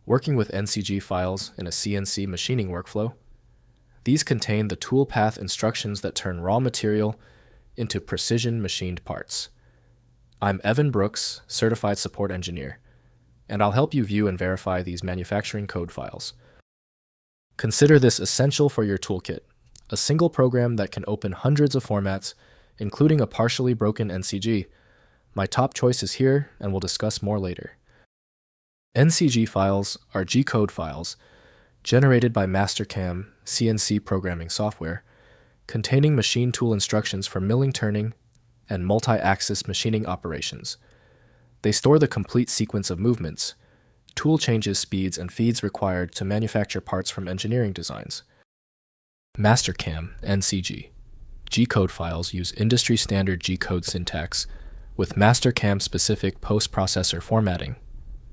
Working with NCG files in a CNC machining workflow. These contain the toolpath instructions that turn raw material into precision machined parts. I'm Evan Brooks, Certified Support Engineer, and I'll help you view and verify these manufacturing code files. Consider this essential for your toolkit, a single program that can open hundreds of formats, including a partially broken NCG. My top choice is here, and we'll discuss more later. NCG files are G-code files generated by Mastercam CNC programming software, containing machine tool instructions for milling, turning, and multi-axis machining operations. They store the complete sequence of movements, tool changes, speeds, and feeds required to manufacture parts from engineering designs. Mastercam NCG G-code files use industry-standard G-code syntax with Mastercam-specific post-processor formatting,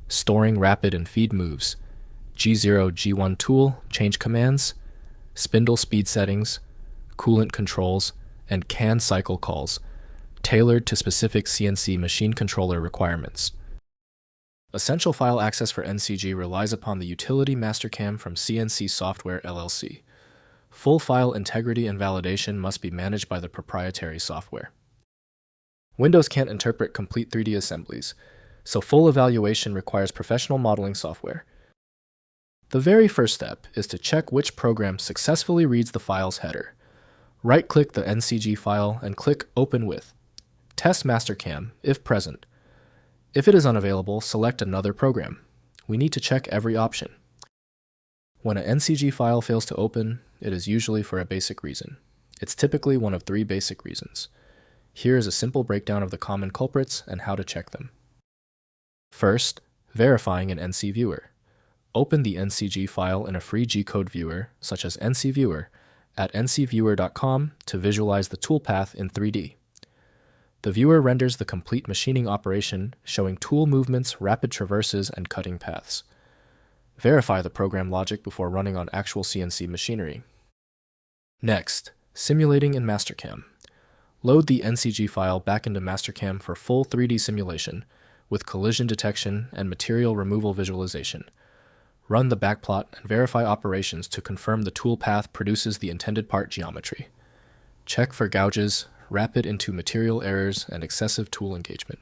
storing rapid and feed moves, G0, G1 tool change commands, spindle speed settings, coolant controls, and CAN cycle calls, tailored to specific CNC machine controller requirements. Essential file access for NCG relies upon the utility Mastercam from CNC Software LLC. Full file integrity and validation must be managed by the proprietary software. Windows can't interpret complete 3D assemblies, so full evaluation requires professional modeling software. The very first step is to check which program successfully reads the file's header. Right-click the NCG file and click Open With. Test Mastercam, if present. If it is unavailable, select another program. We need to check every option. When an NCG file fails to open, it is usually for a basic reason. It's typically one of 3 basic reasons. Here is a simple breakdown of the common culprits and how to check them. First, verifying an NC viewer. Open the NCG file in a free G-code viewer, such as NC Viewer, at ncviewer.com to visualize the toolpath in 3D. The viewer renders the complete machining operation, showing tool movements, rapid traverses, and cutting paths. Verify the program logic before running on actual CNC machinery. Next, simulating in Mastercam. Load the NCG file back into Mastercam for full 3D simulation, with collision detection and material removal visualization. Run the backplot and verify operations to confirm the toolpath produces the intended part geometry. Check for gouges, rapid into material errors, and excessive tool engagement.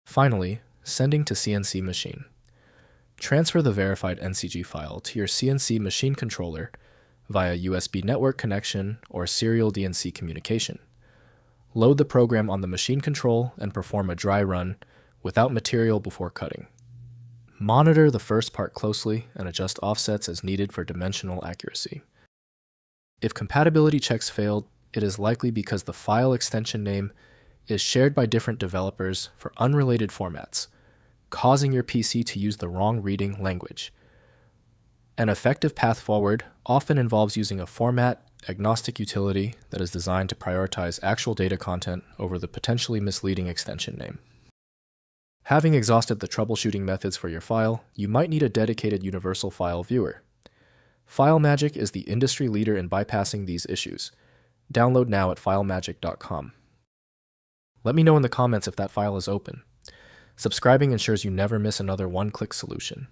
Finally, sending to CNC Machine. Transfer the verified NCG file to your CNC machine controller via USB network connection or serial DNC communication. Load the program on the machine control and perform a dry run without material before cutting. Monitor the first part closely and adjust offsets as needed for dimensional accuracy. If compatibility checks failed, it is likely because the file extension name is shared by different developers for unrelated formats, causing your PC to use the wrong reading language. An effective path forward often involves using a format-agnostic utility that is designed to prioritize actual data content over the potentially misleading extension name. Having exhausted the troubleshooting methods for your file, you might need a dedicated universal file viewer. FileMagick is the industry leader in bypassing these issues. Download now at filemagick.com. Let me know in the comments if that file is open. Subscribing ensures you never miss another one-click solution.